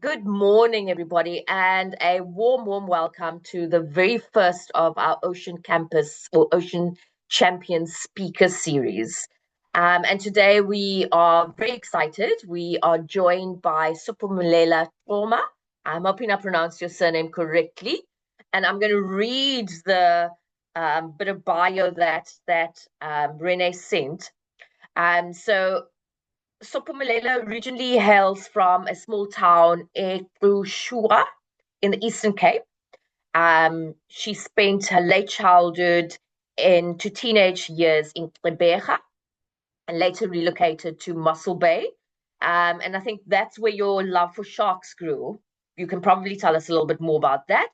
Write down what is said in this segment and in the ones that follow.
Good morning, everybody, and a warm welcome to the very first of our Ocean Campus or Ocean Champion Speaker Series. And today we are very excited. We are joined by Sophumelela Qoma. I'm hoping I pronounced your surname correctly. And I'm going to read the bit of bio that Renee sent. So Sophumelela originally hails from a small town, eNgqushwa, in the Eastern Cape. She spent her late childhood into teenage years in Gqeberha and later relocated to Mossel Bay. And I think that's where your love for sharks grew. You can probably tell us a little bit more about that.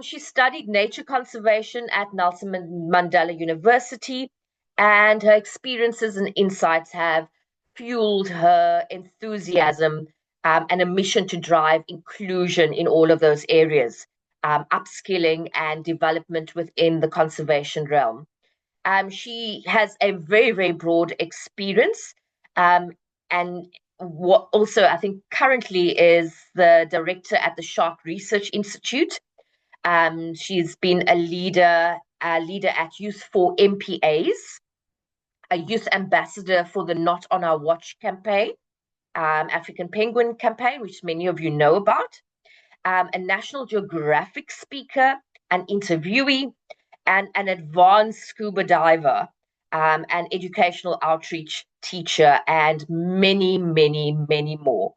She studied nature conservation at Nelson Mandela University, and her experiences and insights have fueled her enthusiasm and a mission to drive inclusion in all of those areas, upskilling and development within the conservation realm. She has a very broad experience, and what also I think currently is the director at the Shark Research Institute. She's been a leader at Youth for MPAs, a youth ambassador for the Not on Our Watch campaign, African Penguin campaign, which many of you know about, a National Geographic speaker, an interviewee, and an advanced scuba diver, an educational outreach teacher, and many more.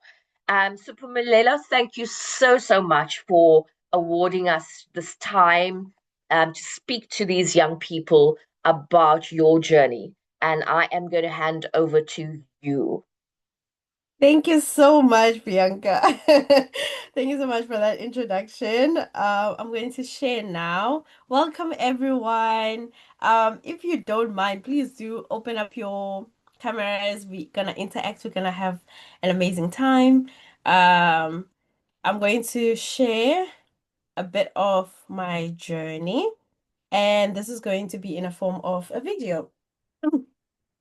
Sophumelela, thank you so much for awarding us this time to speak to these young people about your journey. And I am going to hand over to you. Thank you so much, Bianca. Thank you so much for that introduction. I'm going to share now. Welcome, everyone. If you don't mind, please do open up your cameras. We're gonna interact. We're gonna have an amazing time. Um, I'm going to share a bit of my journey, and this is going to be in a form of a video.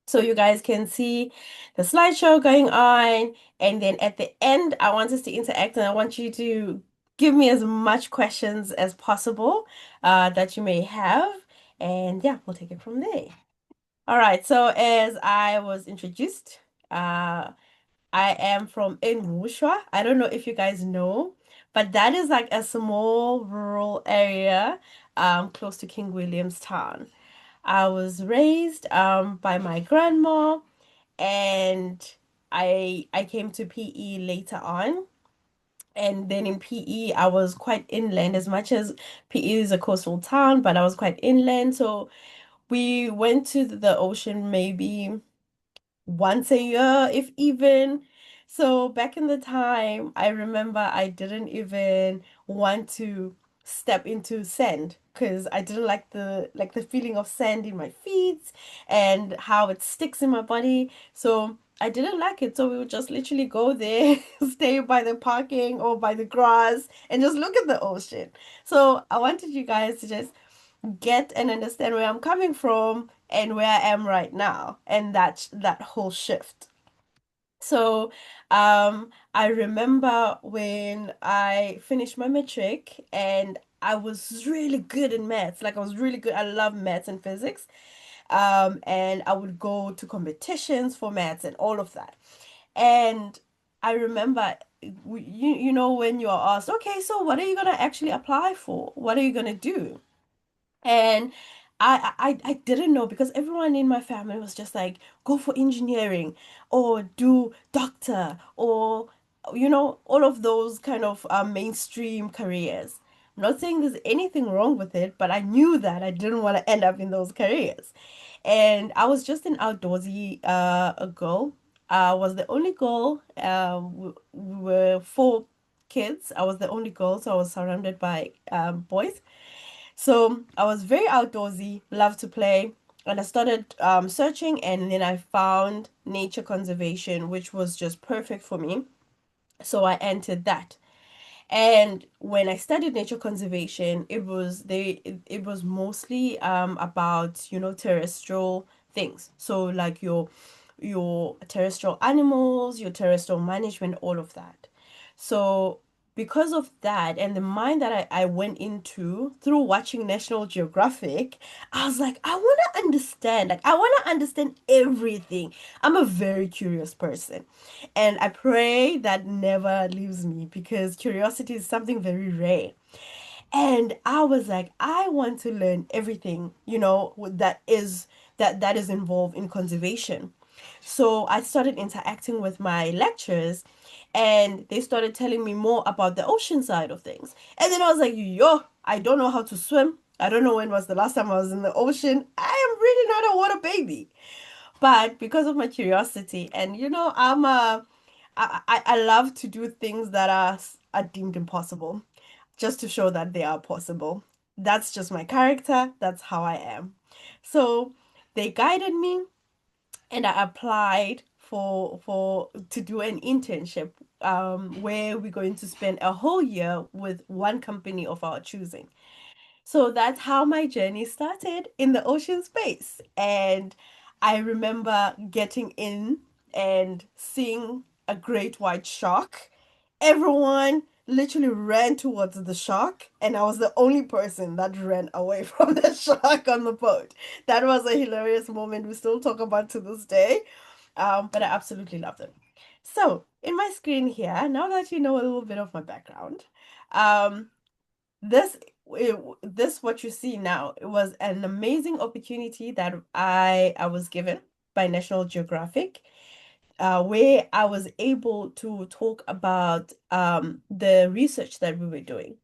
So you guys can see the slideshow going on. And then at the end, I want us to interact and I want you to give me as much questions as possible that you may have. And yeah, we'll take it from there. All right. So as I was introduced, I am from eNgqushwa. I don't know if you guys know, but that is like a small rural area close to King Williamstown. I was raised by my grandma, and I came to PE later on. And then in PE, I was quite inland as much as PE is a coastal town, but I was quite inland. So we went to the ocean maybe once a year, if even. So back in the time, I remember I didn't even want to step into sand because I didn't like the feeling of sand in my feet and how it sticks in my body. So I didn't like it. So we would just literally go there, stay by the parking or by the grass and just look at the ocean. So I wanted you guys to just get and understand where I'm coming from and where I am right now, and that whole shift. So, I remember when I finished my matric and I was really good in maths. Like I was really good. I love maths and physics. And I would go to competitions for maths and all of that. And I remember you know when you're asked, okay, so what are you gonna actually apply for? What are you gonna do? And I didn't know because everyone in my family was just like, go for engineering or do doctor or, all of those kind of mainstream careers. I'm not saying there's anything wrong with it, but I knew that I didn't want to end up in those careers. And I was just an outdoorsy a girl. I was the only girl. We were four kids. I was the only girl, so I was surrounded by boys. So I was very outdoorsy, loved to play, and I started searching, and then I found nature conservation, which was just perfect for me. So I entered that. And when I studied nature conservation, it was mostly about, terrestrial things. So like your terrestrial animals, your terrestrial management, all of that. So because of that and the mind that I went into through watching National Geographic, I was like, I want to understand. Like, I want to understand everything. I'm a very curious person. And I pray that never leaves me because curiosity is something very rare. And I was like, I want to learn everything, that is involved in conservation. So I started interacting with my lecturers and they started telling me more about the ocean side of things. And then I was like, yo, I don't know how to swim. I don't know when was the last time I was in the ocean. I am really not a water baby. But because of my curiosity and I love to do things that are deemed impossible just to show that they are possible. That's just my character. That's how I am. So they guided me and I applied for to do an internship where we're going to spend a whole year with one company of our choosing. So that's how my journey started in the ocean space. And I remember getting in and seeing a great white shark. Everyone literally ran towards the shark, and I was the only person that ran away from the shark on the boat. That was a hilarious moment we still talk about to this day. But I absolutely loved it. So, in my screen here, now that you know a little bit of my background, um, this this what you see now, it was an amazing opportunity that I was given by National Geographic, where I was able to talk about the research that we were doing.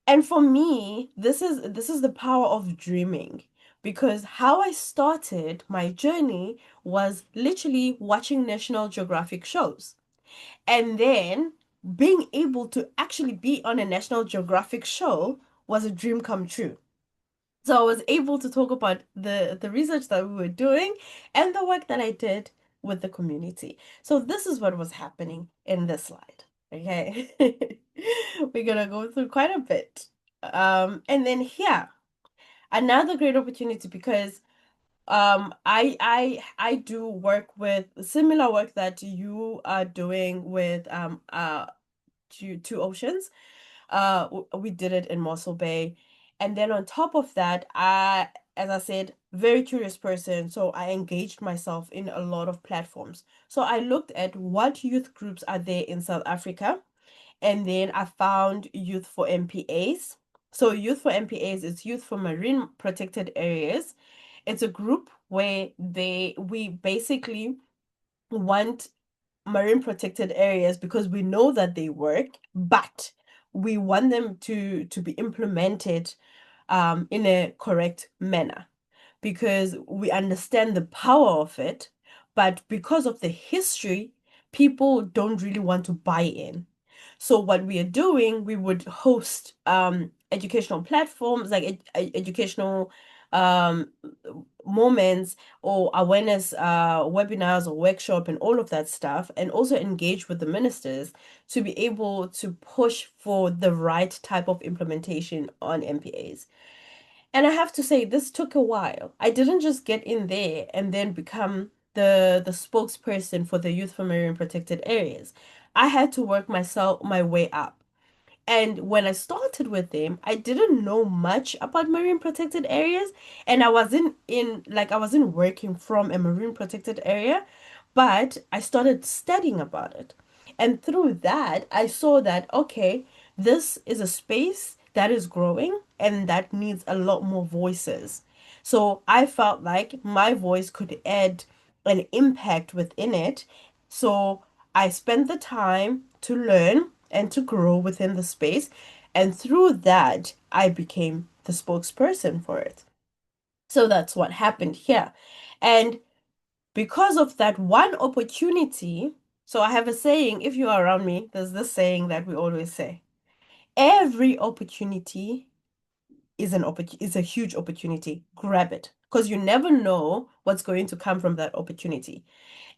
And for me, this is the power of dreaming because how I started my journey was literally watching National Geographic shows. And then being able to actually be on a National Geographic show was a dream come true. So I was able to talk about the research that we were doing and the work that I did with the community. So this is what was happening in this slide. Okay. We're gonna go through quite a bit. And then here, another great opportunity because I do work with similar work that you are doing with two oceans. We did it in Mossel Bay. And then on top of that, as I said, very curious person. So I engaged myself in a lot of platforms. So I looked at what youth groups are there in South Africa. And then I found Youth for MPAs. So Youth for MPAs is Youth for Marine Protected Areas. It's a group where we basically want marine protected areas because we know that they work, but we want them to be implemented in a correct manner because we understand the power of it, but because of the history, people don't really want to buy in. So what we are doing, we would host educational platforms like educational um moments or awareness webinars or workshop and all of that stuff, and also engage with the ministers to be able to push for the right type of implementation on MPAs. And I have to say, this took a while. I didn't just get in there and then become the spokesperson for the Youth for Marine Protected Areas. I had to work my way up. And when I started with them, I didn't know much about marine protected areas, and I wasn't working from a marine protected area, but I started studying about it. And through that, I saw that, okay, this is a space that is growing and that needs a lot more voices. So I felt like my voice could add an impact within it. So I spent the time to learn and to grow within the space. And through that, I became the spokesperson for it. So that's what happened here. And because of that one opportunity, so I have a saying, if you are around me, there's this saying that we always say, every opportunity is a huge opportunity. Grab it because you never know what's going to come from that opportunity.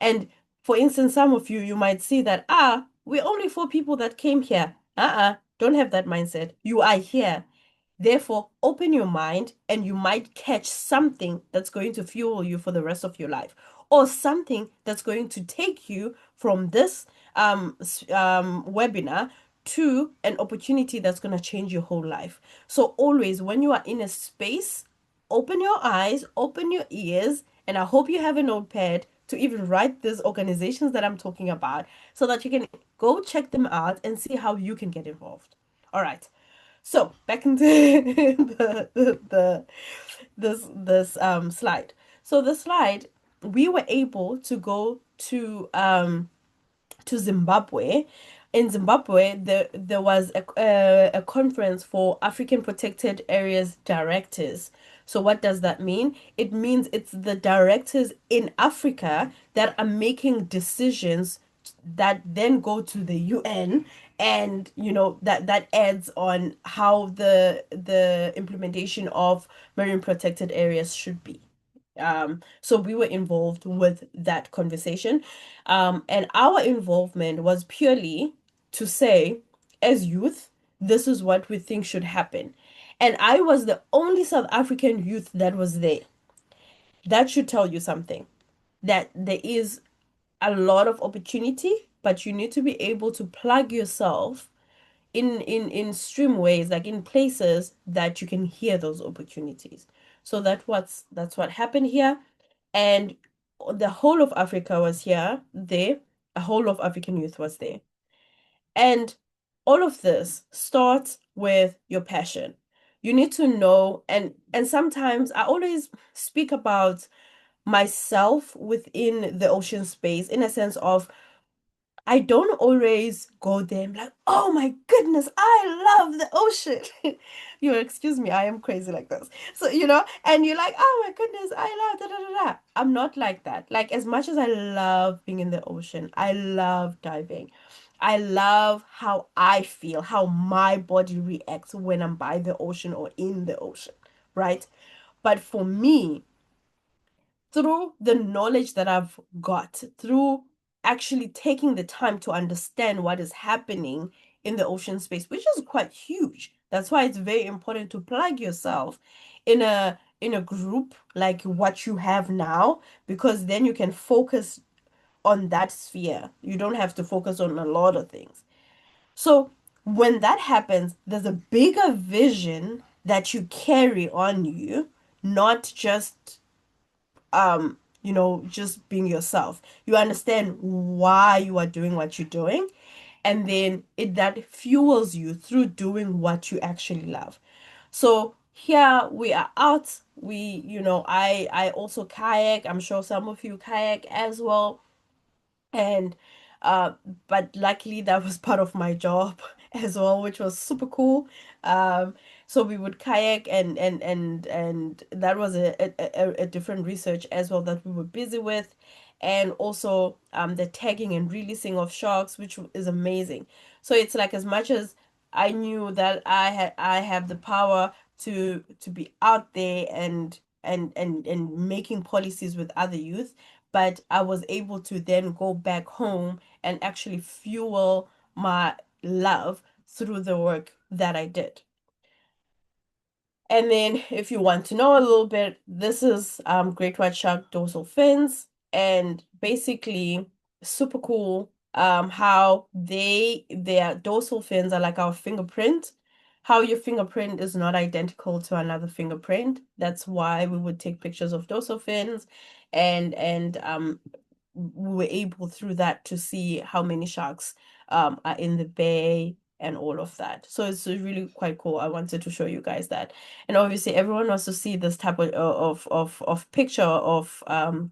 And for instance, some of you, you might see that, we're only four people that came here. Don't have that mindset. You are here. Therefore, open your mind and you might catch something that's going to fuel you for the rest of your life or something that's going to take you from this webinar to an opportunity that's going to change your whole life. So always when you are in a space, open your eyes, open your ears, and I hope you have a notepad to even write these organizations that I'm talking about so that you can go check them out and see how you can get involved. All right. So back into the this slide. So the slide, we were able to go to Zimbabwe. In Zimbabwe, there was a conference for African Protected Areas Directors. So what does that mean? It means it's the directors in Africa that are making decisions that then go to the UN, and that adds on how the implementation of marine protected areas should be. So we were involved with that conversation. And our involvement was purely to say, as youth, this is what we think should happen. And I was the only South African youth that was there. That should tell you something, that there is a lot of opportunity, but you need to be able to plug yourself in stream ways, like in places that you can hear those opportunities. So that's what happened here. And the whole of Africa was here, there, a whole of African youth was there. And all of this starts with your passion. You need to know, and sometimes I always speak about myself within the ocean space in a sense of I don't always go there and be like, oh my goodness, I love the ocean. Excuse me, I am crazy like this. So, and you're like, oh my goodness, I love da da da da. I'm not like that. Like, as much as I love being in the ocean, I love diving. I love how I feel, how my body reacts when I'm by the ocean or in the ocean, right? But for me, through the knowledge that I've got, through actually taking the time to understand what is happening in the ocean space, which is quite huge. That's why it's very important to plug yourself in a group like what you have now, because then you can focus on that sphere. You don't have to focus on a lot of things. So when that happens, there's a bigger vision that you carry on you, not just just being yourself. You understand why you are doing what you're doing, and then that fuels you through doing what you actually love. So here we are out. I also kayak. I'm sure some of you kayak as well. And uh but luckily that was part of my job as well, which was super cool. So we would kayak, and that was a different research as well that we were busy with. And also the tagging and releasing of sharks, which is amazing. So it's like, as much as I knew that I have the power to be out there and making policies with other youth, but I was able to then go back home and actually fuel my love through the work that I did. And then, if you want to know a little bit, this is great white shark dorsal fins, and basically super cool. How their dorsal fins are like our fingerprint. How your fingerprint is not identical to another fingerprint. That's why we would take pictures of dorsal fins, and we were able through that to see how many sharks are in the bay and all of that. So it's really quite cool. I wanted to show you guys that. And obviously everyone wants to see this type of picture of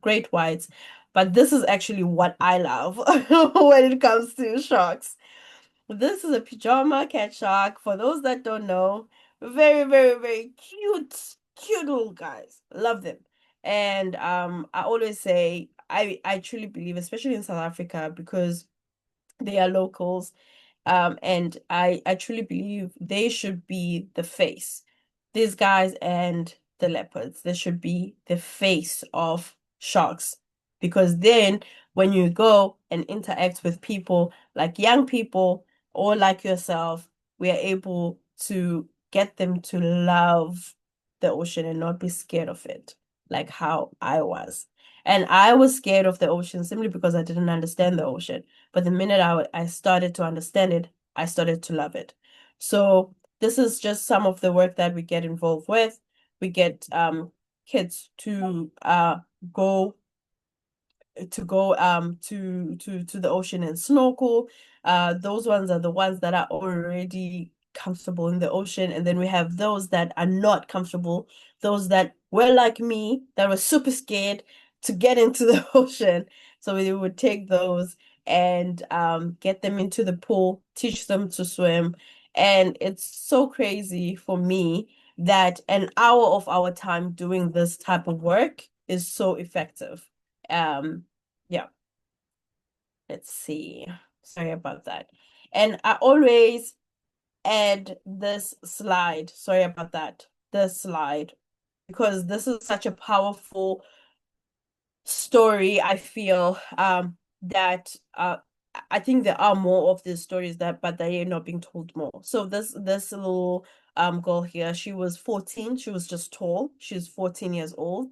great whites, but this is actually what I love when it comes to sharks. This is a pajama cat shark. For those that don't know, very, very, very cute, cute little guys. Love them. And I always say I truly believe, especially in South Africa, because they are locals, and I truly believe they should be the face. These guys and the leopards, they should be the face of sharks. Because then when you go and interact with people like young people or like yourself, we are able to get them to love the ocean and not be scared of it, like how I was. And I was scared of the ocean simply because I didn't understand the ocean. But the minute I started to understand it, I started to love it. So this is just some of the work that we get involved with. We get kids go to the ocean and snorkel. Those ones are the ones that are already comfortable in the ocean, and then we have those that are not comfortable, those that were like me, that were super scared to get into the ocean. So we would take those and get them into the pool, teach them to swim. And it's so crazy for me that an hour of our time doing this type of work is so effective. um, yeah, let's see. Sorry about that. And I always add this slide. Sorry about that. This slide, because this is such a powerful story, I feel, that I think there are more of these stories that but they are not being told more. So this little girl here, she was 14, she was just tall, she's 14 years old,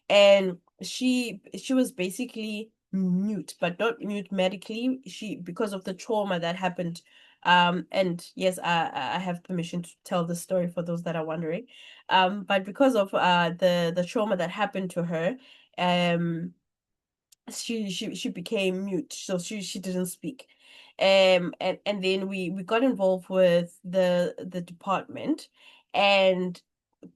and she was basically mute, but not mute medically. She, because of the trauma that happened, and yes, I have permission to tell the story for those that are wondering. But because of the trauma that happened to her, um she became mute, so she didn't speak. And then we got involved with the department, and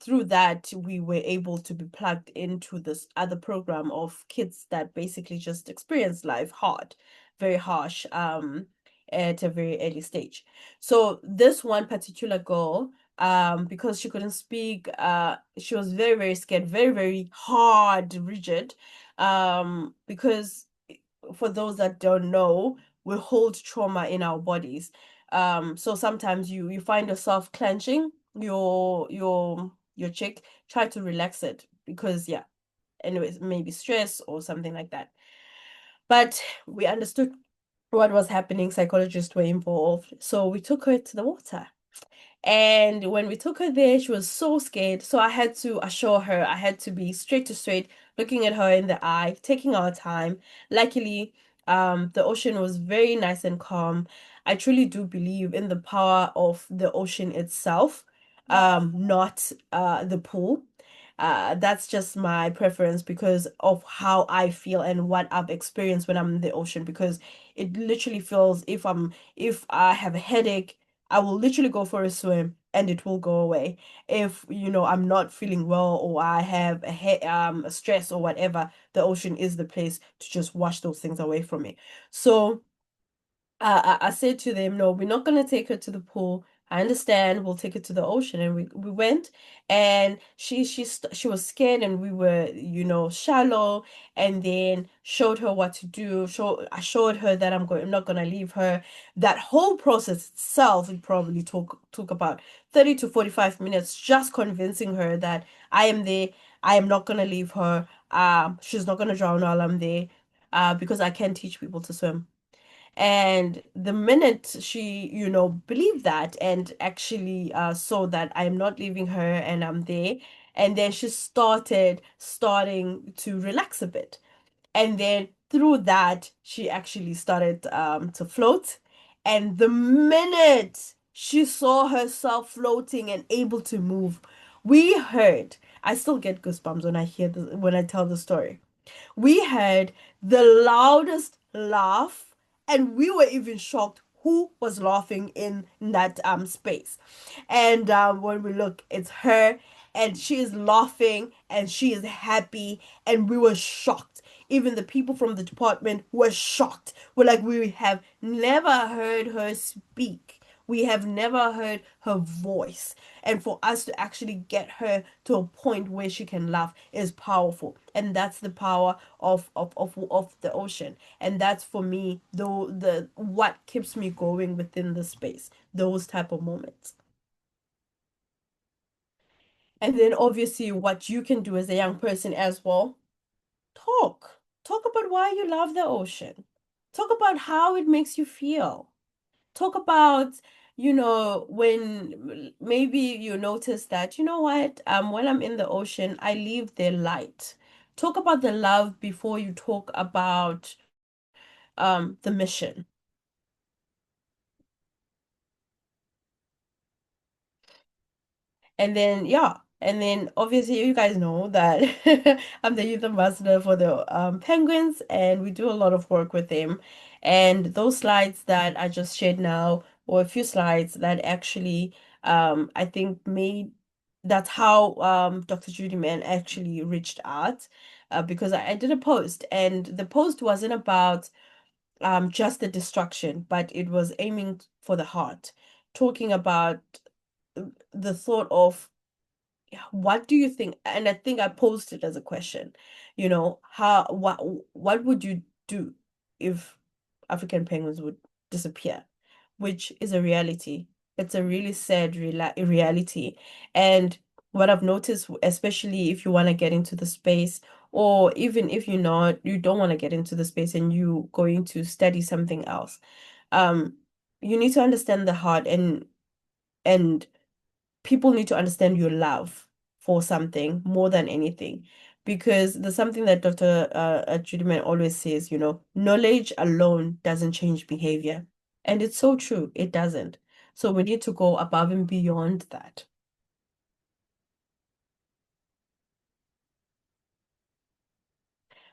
through that we were able to be plugged into this other program of kids that basically just experience life hard, very harsh, at a very early stage. So this one particular girl, because she couldn't speak, she was very, very scared, very, very hard, rigid, because for those that don't know, we hold trauma in our bodies. So sometimes you find yourself clenching your cheek, try to relax it because yeah, anyways, maybe stress or something like that. But we understood what was happening, psychologists were involved, so we took her to the water. And when we took her there, she was so scared. So I had to assure her, I had to be straight to straight, looking at her in the eye, taking our time. Luckily, the ocean was very nice and calm. I truly do believe in the power of the ocean itself, not the pool. That's just my preference because of how I feel and what I've experienced when I'm in the ocean. Because it literally feels, if I have a headache, I will literally go for a swim and it will go away. If I'm not feeling well or I have a stress or whatever, the ocean is the place to just wash those things away from me. So I said to them, no, we're not gonna take her to the pool. I understand. We'll take her to the ocean, and we went, and she was scared, and we were shallow, and then showed her what to do. I showed her that I'm not gonna leave her. That whole process itself, it probably took about 30 to 45 minutes, just convincing her that I am there. I am not gonna leave her. She's not gonna drown while I'm there. Because I can teach people to swim. And the minute she, believed that and actually saw that I'm not leaving her and I'm there, and then she starting to relax a bit. And then through that, she actually started to float. And the minute she saw herself floating and able to move, we heard, I still get goosebumps when when I tell the story. We heard the loudest laugh, and we were even shocked who was laughing in that space. And when we look, it's her, and she is laughing and she is happy, and we were shocked. Even the people from the department were shocked. We're like, we have never heard her speak. We have never heard her voice. And for us to actually get her to a point where she can laugh is powerful. And that's the power of the ocean. And that's for me, though, the what keeps me going within the space, those type of moments. And then obviously what you can do as a young person as well, talk about why you love the ocean, talk about how it makes you feel, talk about when maybe you notice that, when I'm in the ocean, I leave there light. talk about the love before you talk about the mission. And then, yeah, and then obviously you guys know that I'm the youth ambassador for the Penguins, and we do a lot of work with them. And those slides that I just shared now, or a few slides that actually, I think made that's how Dr. Judy Mann actually reached out, because I did a post, and the post wasn't about just the destruction, but it was aiming for the heart, talking about the thought of what do you think? And I think I posed it as a question, how what would you do if African penguins would disappear? Which is a reality. It's a really sad reality. And what I've noticed, especially if you want to get into the space, or even if you don't want to get into the space and you going to study something else, um, you need to understand the heart, and people need to understand your love for something more than anything. Because there's something that Dr. Judiman always says, knowledge alone doesn't change behavior. And it's so true, it doesn't. So we need to go above and beyond that.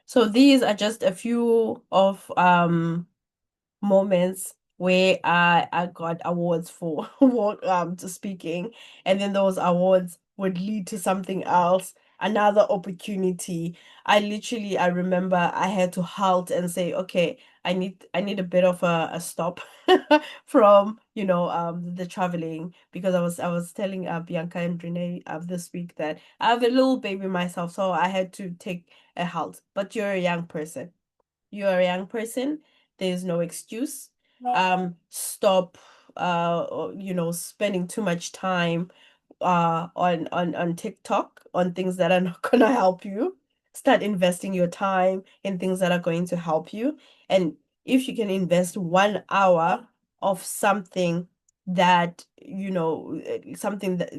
So these are just a few of moments where I got awards for to speaking, and then those awards would lead to something else, another opportunity. I remember I had to halt and say, okay, I need a bit of a stop from the traveling, because I was telling Bianca and Renee this week that I have a little baby myself, so I had to take a halt. But you're a young person, there's no excuse. Stop spending too much time on TikTok on things that are not gonna help you. Start investing your time in things that are going to help you. And if you can invest 1 hour of something that, something that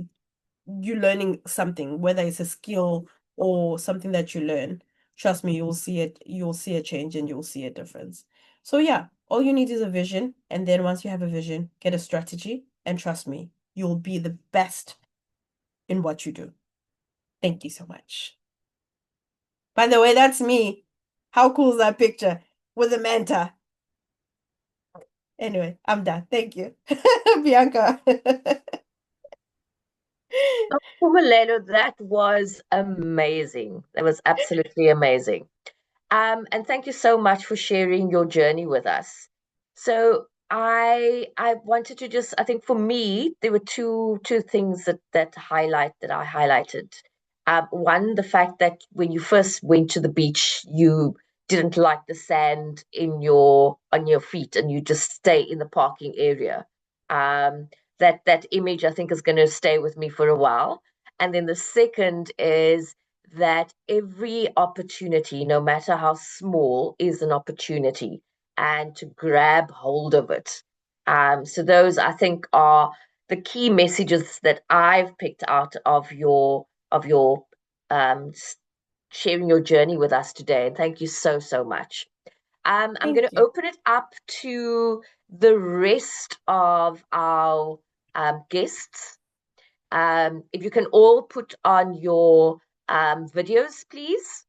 you learning something, whether it's a skill or something that you learn, trust me, you'll see a change and you'll see a difference. So yeah, all you need is a vision. And then once you have a vision, get a strategy, and trust me, you'll be the best in what you do. Thank you so much. By the way, that's me. How cool is that picture with a manta? Anyway, I'm done. Thank you. Bianca. Sophumelela, that was amazing. That was absolutely amazing. And thank you so much for sharing your journey with us. So I wanted to just, I think for me there were two things that I highlighted. One, the fact that when you first went to the beach, you didn't like the sand in your on your feet, and you just stay in the parking area. Um, that image I think is going to stay with me for a while. And then the second is that every opportunity, no matter how small, is an opportunity, and to grab hold of it. So those I think are the key messages that I've picked out of your um, sharing your journey with us today. And thank you so much. I'm going Thank to you. open it up to the rest of our guests. If you can all put on your videos, please,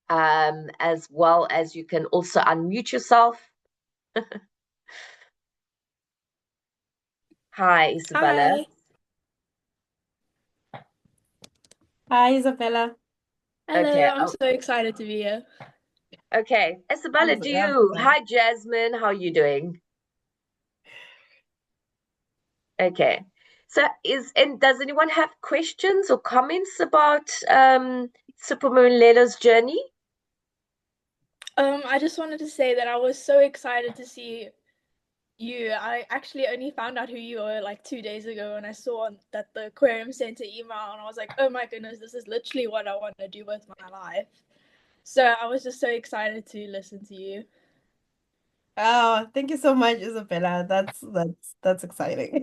as well as you can also unmute yourself. Hi, Isabella. Hi. Hi, Isabella. Hello, Okay, I'm so excited to be here. okay. Isabella, do I'm you? glad. Hi, Jasmine. How are you doing? Okay. So does anyone have questions or comments about Sophumelela's journey? I just wanted to say that I was so excited to see you. I actually only found out who you were like 2 days ago, and I saw that the aquarium sent an email, and I was like, oh my goodness, this is literally what I want to do with my life. So I was just so excited to listen to you. Oh, thank you so much, Isabella. That's exciting.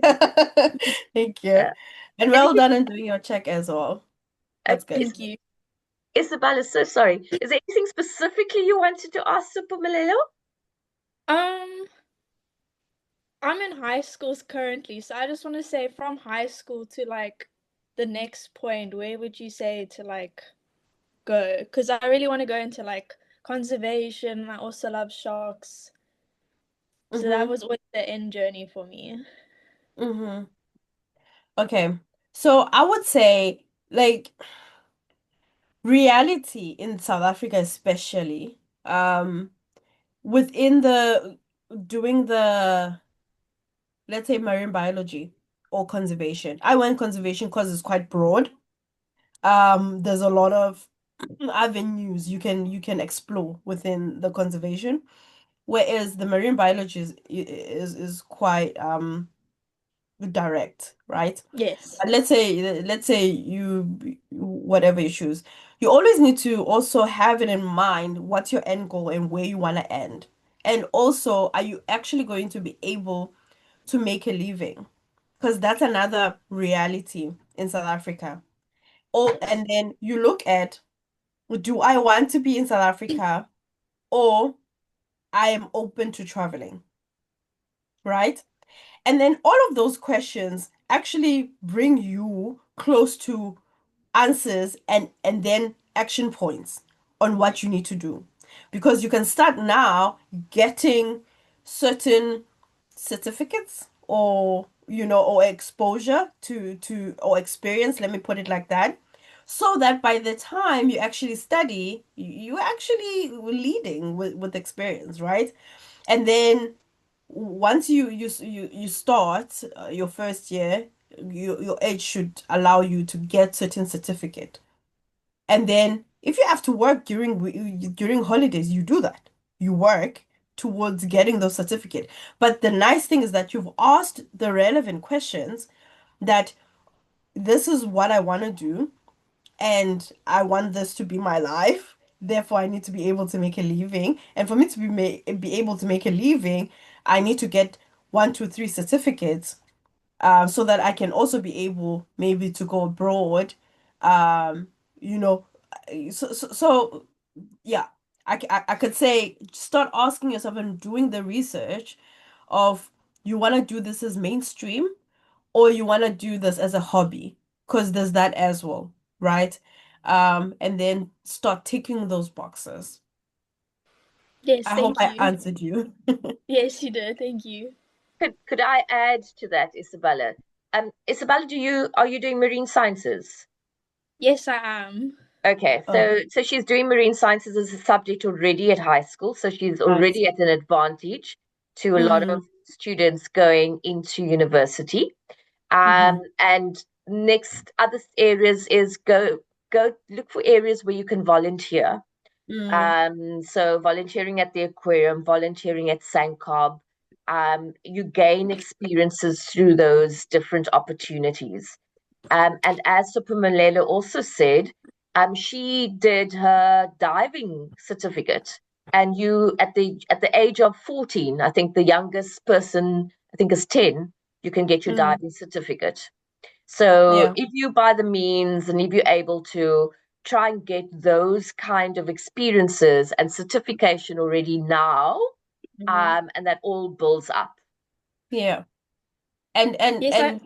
Thank you. Uh, And well anything? done on doing your check as well. That's good. Thank you. Isabella, so sorry. Is there anything specifically you wanted to ask Sophumelela? Um, I'm in high schools currently, so I just want to say from high school to like the next point, where would you say to like go? Because I really want to go into like conservation. I also love sharks. So that Mm-hmm. was always the end journey for me. Mm-hmm. Okay. So I would say like reality in South Africa especially, within the doing the let's say marine biology or conservation. I went conservation because it's quite broad. There's a lot of avenues you can explore within the conservation, whereas the marine biology is quite direct, right? Yes. But let's say you whatever you choose, you always need to also have it in mind what's your end goal and where you want to end. And also, are you actually going to be able to make a living? Because that's another reality in South Africa. Oh, and then you look at, do I want to be in South Africa or I am open to traveling, right? And then all of those questions actually bring you close to answers and then action points on what you need to do. Because you can start now getting certain certificates or or exposure to or experience, let me put it like that, so that by the time you actually study, you actually leading with experience, right? And then once you start your first year, your age should allow you to get certain certificate. And then if you have to work during holidays, you do that. You work towards getting those certificate. But the nice thing is that you've asked the relevant questions, that this is what I want to do and I want this to be my life. Therefore, I need to be able to make a living. And for me to be able to make a living, I need to get one, two, three certificates, so that I can also be able maybe to go abroad. Um, you know, so yeah, I could say start asking yourself and doing the research of, you want to do this as mainstream or you want to do this as a hobby, because there's that as well, right? And then start ticking those boxes. Yes, I hope thank I you. answered you. Yes, you did. Thank you. Could I add to that, Isabella? Isabella, are you doing marine sciences? Yes, I am. Okay, Oh, so she's doing marine sciences as a subject already at high school, so she's I already see. at an advantage to a lot of Mm, students going into university. mm-hmm, And next other areas is go look for areas where you can volunteer. mm, So volunteering at the aquarium, volunteering at Sankob, you gain experiences through those different opportunities. And as Sophumelela also said, she did her diving certificate. And you at the age of 14, I think the youngest person, I think is 10, you can get your mm, diving certificate. So yeah. if you buy the means and if you're able to try and get those kind of experiences and certification already now, Mm-hmm. and that all builds up. Yeah. And and Yes, I and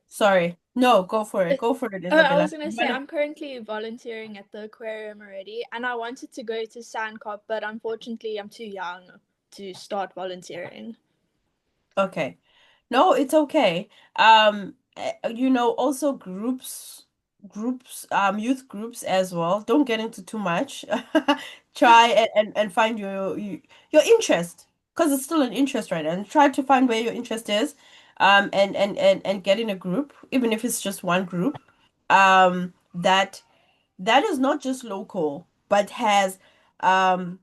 sorry. No, go for it. Go for it, I Isabella. was gonna You say wanna- I'm currently volunteering at the aquarium already, and I wanted to go to Sandcop, but unfortunately I'm too young to start volunteering. Okay. No, it's okay. Also youth groups as well. Don't get into too much. Try and find your interest, because it's still an interest, right? And try to find where your interest is. And get in a group, even if it's just one group. That is not just local, but has um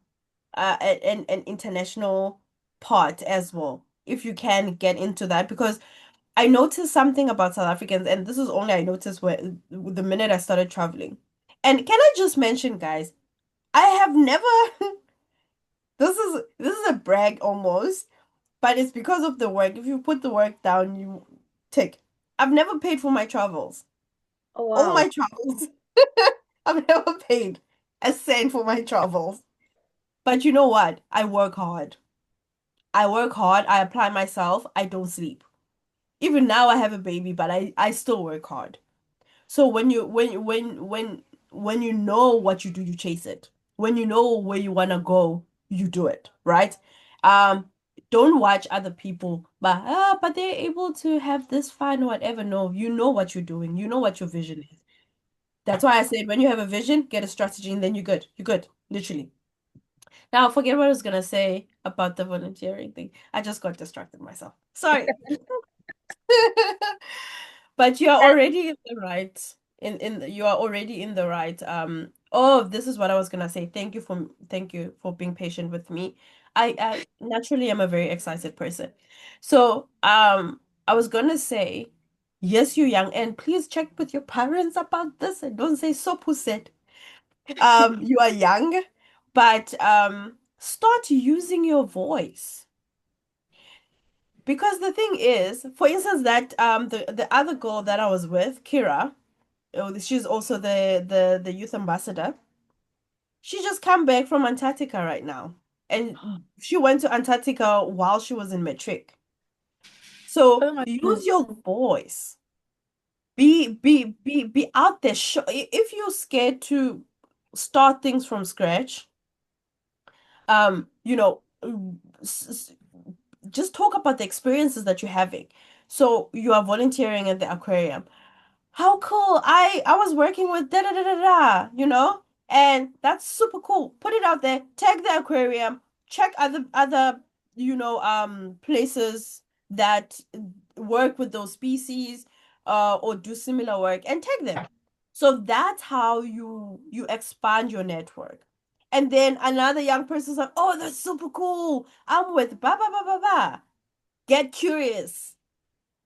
an international part as well. If you can get into that, because I noticed something about South Africans, and this is only I noticed when the minute I started traveling. And can I just mention, guys, I have never this is a brag almost, but it's because of the work. If you put the work down, you tick. I've never paid for my travels. Oh All wow. my travels. I've never paid a cent for my travels. But you know what? I work hard. I work hard. I apply myself. I don't sleep. Even now I have a baby, but I still work hard. So when you know what you do, you chase it. When you know where you want to go, you do it, right? Um, don't watch other people, but they're able to have this fun or whatever. No, you know what you're doing. You know what your vision is. That's why I said when you have a vision, get a strategy, and then you're good. You're good, literally. Now, forget what I was gonna say about the volunteering thing. I just got distracted myself. Sorry. But you are already in the right you are already in the right. Oh, this is what I was gonna say. Thank you for being patient with me. I naturally am a very excited person. So I was gonna say, yes, you're young, and please check with your parents about this and don't say Sophu said. You are young, but start using your voice. Because the thing is, for instance, that the other girl that I was with, Kira, oh, she's also the youth ambassador. She just come back from Antarctica right now, and she went to Antarctica while she was in matric. So Oh my use goodness. your voice. Be out there. If you're scared to start things from scratch, you know, just talk about the experiences that you're having. So you are volunteering at the aquarium. How cool. I was working with da da da da da, and that's super cool. Put it out there, tag the aquarium, check other, places that work with those species, or do similar work and tag them. So that's how you expand your network. And then another young person's like, oh, that's super cool. I'm with ba ba ba ba ba. Get curious.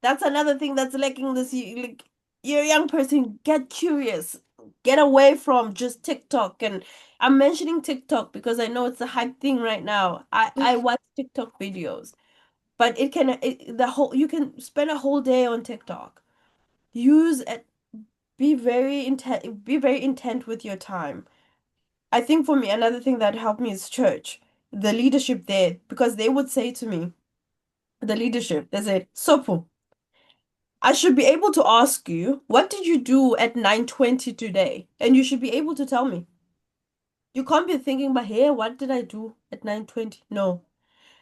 That's another thing that's lacking this year. Like, you're a young person, get curious. Get away from just TikTok. And I'm mentioning TikTok because I know it's a hype thing right now. I watch TikTok videos, but you can spend a whole day on TikTok. Use it. Be very intent with your time. I think for me, another thing that helped me is church. The leadership there, because they would say to me, the leadership, they said, Sophu, I should be able to ask you, what did you do at 9:20 today? And you should be able to tell me. You can't be thinking, but hey, what did I do at 9:20? No,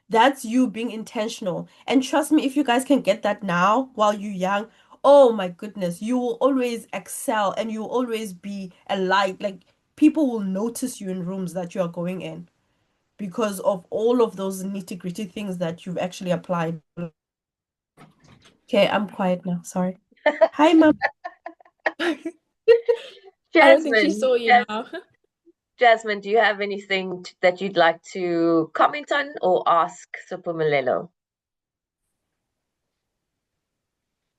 that's you being intentional. And trust me, if you guys can get that now while you're young, oh my goodness, you will always excel and you will always be a light. Like, people will notice you in rooms that you are going in because of all of those nitty-gritty things that you've actually applied. Okay, I'm quiet now. Sorry. Hi, mom. I don't think she Jasmine, saw you now. Jasmine, do you have anything that you'd like to comment on or ask Sophumelela?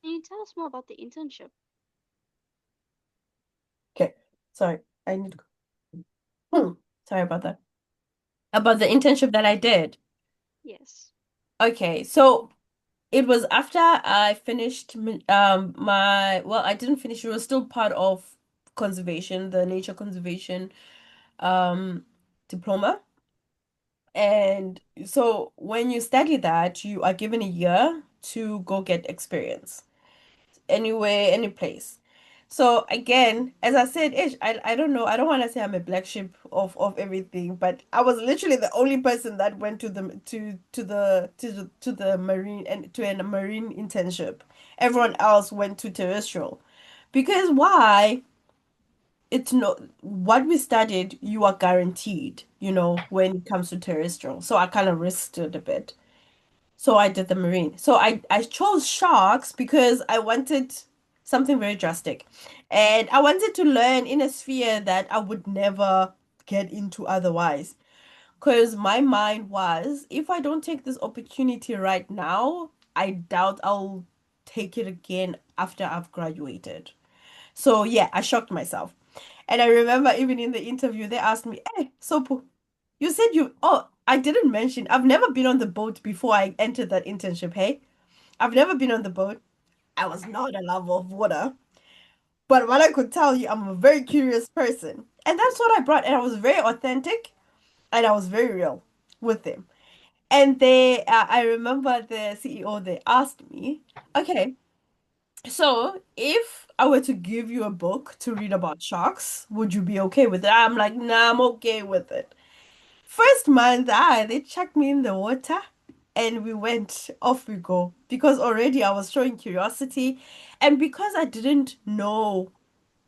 Can you tell us more about the internship? Okay, sorry. I need to go. Sorry about that. About the internship that I did. Yes. Okay, so it was after I finished I didn't finish, it was still part of conservation, the nature conservation um diploma. And so when you study that, you are given a year to go get experience anywhere, any place. So again, as I said, I don't know. I don't want to say I'm a black sheep of everything, but I was literally the only person that went to the marine and to a marine internship. Everyone else went to terrestrial. Because why? It's not what we studied, you are guaranteed, when it comes to terrestrial. So I kind of risked it a bit. So I did the marine. So I chose sharks because I wanted something very drastic. And I wanted to learn in a sphere that I would never get into otherwise. Because my mind was, if I don't take this opportunity right now, I doubt I'll take it again after I've graduated. So yeah, I shocked myself. And I remember even in the interview, they asked me, hey, Sopu, you said I didn't mention, I've never been on the boat before I entered that internship, hey? I've never been on the boat. I was not a lover of water. But what I could tell you, I'm a very curious person. And that's what I brought. And I was very authentic and I was very real with them. And I remember the CEO, they asked me, okay, so if I were to give you a book to read about sharks, would you be okay with it? I'm like, nah, I'm okay with it. First month, they chucked me in the water and we went, off we go. Because already I was showing curiosity and because I didn't know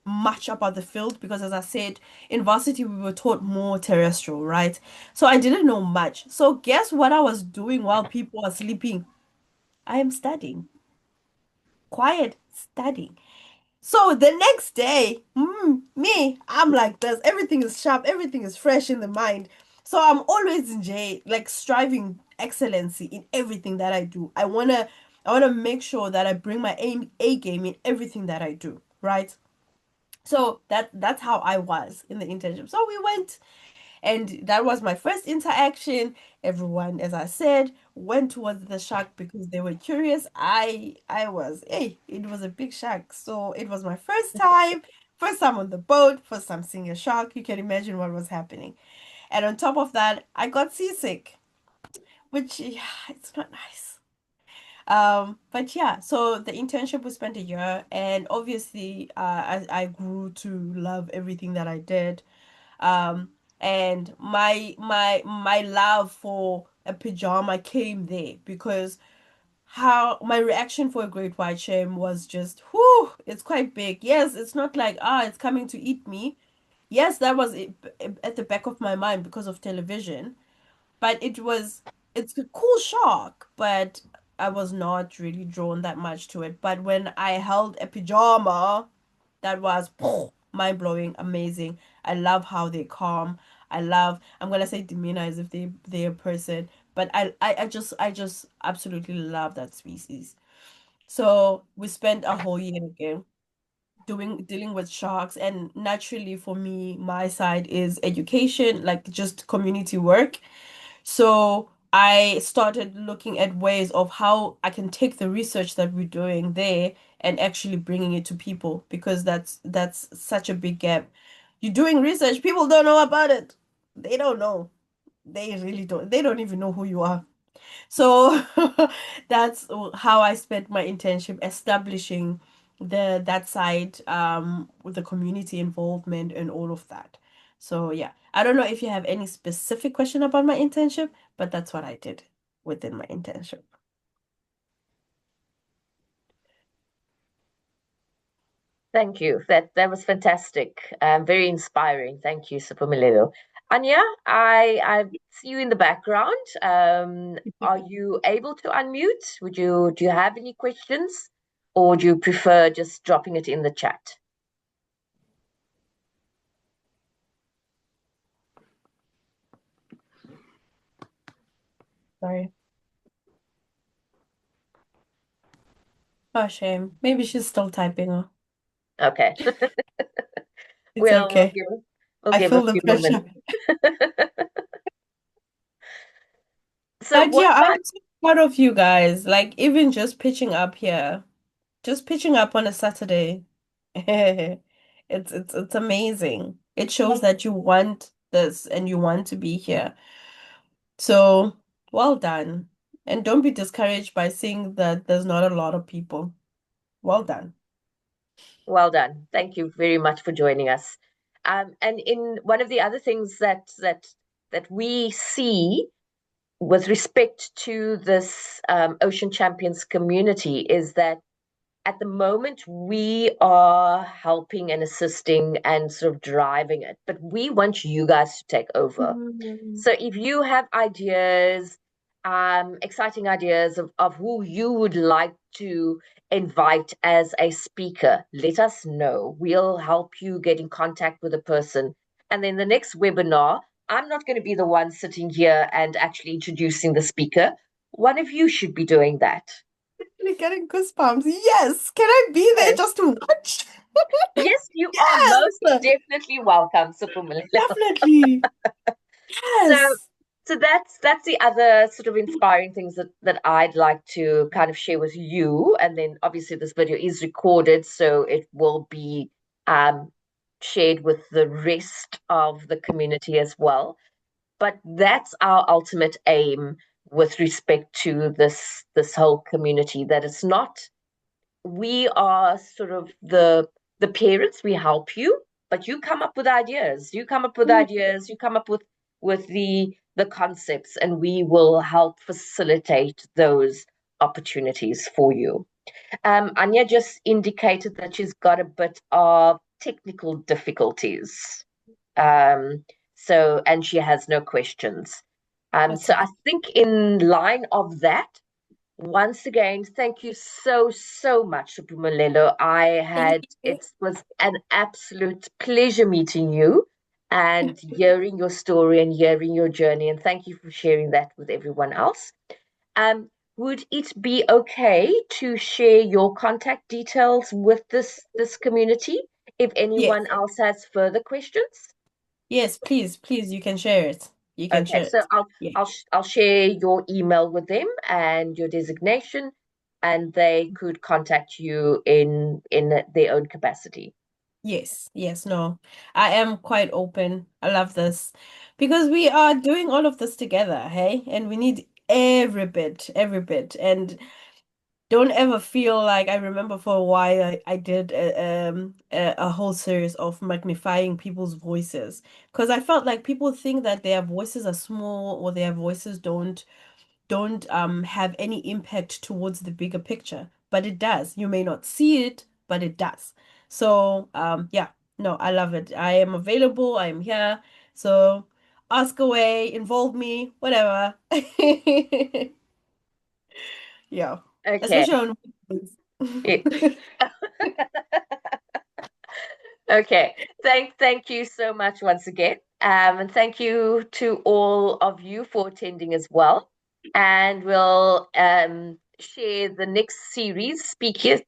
much about the field, because as I said, in varsity we were taught more terrestrial, right? So I didn't know much. So guess what I was doing while people are sleeping? I am studying. Quiet studying. So the next day, I'm like this. Everything is sharp, everything is fresh in the mind. So I'm always in J, like striving excellency in everything that I do. I wanna make sure that I bring my A game in everything that I do, right? So that's how I was in the internship. So we went and that was my first interaction. Everyone, as I said, went towards the shark because they were curious. I was, hey, it was a big shark. So it was my first time on the boat, first time seeing a shark. You can imagine what was happening. And on top of that, I got seasick, which yeah, it's not nice. But yeah, so the internship we spent a year, and obviously, I grew to love everything that I did. Um, and my love for a pajama came there because how my reaction for a great white shame was just, whew, it's quite big. Yes, it's not like it's coming to eat me. Yes, that was at the back of my mind because of television, but it's a cool shock, but I was not really drawn that much to it. But when I held a pajama, that was mind blowing, amazing. I love how they calm. I'm gonna say demeanor as if they're a person, but I just absolutely love that species. So we spent a whole year again dealing with sharks, and naturally for me, my side is education, like just community work. So I started looking at ways of how I can take the research that we're doing there and actually bringing it to people, because that's such a big gap. You're doing research, people don't know about it. They don't know. They really don't. They don't even know who you are. So that's how I spent my internship establishing that side with the community involvement and all of that. So yeah, I don't know if you have any specific question about my internship, but that's what I did within my internship. Thank you. That was fantastic. Very inspiring. Thank you, Sophumelela. Anya, I see you in the background. Are you able to unmute? Do you have any questions, or do you prefer just dropping it in the chat? Sorry. Oh, shame. Maybe she's still typing. Okay. It's We'll okay. give I a feel the few more pressure. minutes. So But what yeah, about I'm so proud of you guys. Like even just pitching up here. Just pitching up on a Saturday. It's amazing. It shows that you want this and you want to be here. So, well done. And don't be discouraged by seeing that there's not a lot of people. Well done. well done. Thank you very much for joining us. And in one of the other things that we see with respect to this Ocean Champions community is that at the moment we are helping and assisting and sort of driving it, but we want you guys to take over. Mm. So if you have ideas, exciting ideas of who you would like to invite as a speaker, let us know. We'll help you get in contact with a person. And then the next webinar, I'm not going to be the one sitting here and actually introducing the speaker. One of you should be doing that. Really getting goosebumps. Yes. Can I be there Yes, just to watch? yes, you are most Yes, definitely welcome, Sophumelela. definitely. So, Yes. So that's the other sort of inspiring things that I'd like to kind of share with you. And then obviously this video is recorded, so it will be shared with the rest of the community as well. But that's our ultimate aim with respect to this whole community, that it's not, we are sort of the parents, we help you, but you come up with ideas, you come up with ideas, you come up with the concepts, and we will help facilitate those opportunities for you. Anya just indicated that she's got a bit of technical difficulties. And she has no questions. So I think in line of that, once again, thank you so much, Sophumelela. It was an absolute pleasure meeting you and hearing your story and hearing your journey. And thank you for sharing that with everyone else. Would it be okay to share your contact details with this community if anyone else has further questions? Yes, please, you can share it. You can Okay, share so it. I'll share your email with them and your designation, and they could contact you in their own capacity. Yes, no, I am quite open. I love this because we are doing all of this together, hey? And we need every bit, And don't ever feel like, I remember for a while I did a whole series of magnifying people's voices because I felt like people think that their voices are small or their voices don't have any impact towards the bigger picture, but it does. You may not see it, but it does. So yeah, no, I love it. I am available. I am here. So ask away, involve me, whatever. Yeah, Okay. especially on weekends. Okay. Thank you so much once again. And thank you to all of you for attending as well. And we'll share the next series, speaker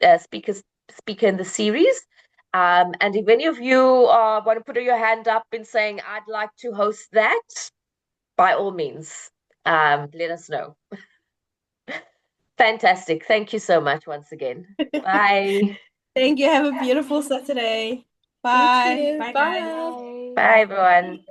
in the series. And if any of you want to put your hand up and saying, I'd like to host that, by all means, let us know. Fantastic. Thank you so much once again. Bye. Thank you. Have a beautiful Saturday. You Bye. too. Bye, guys. Bye. Bye. Bye, everyone.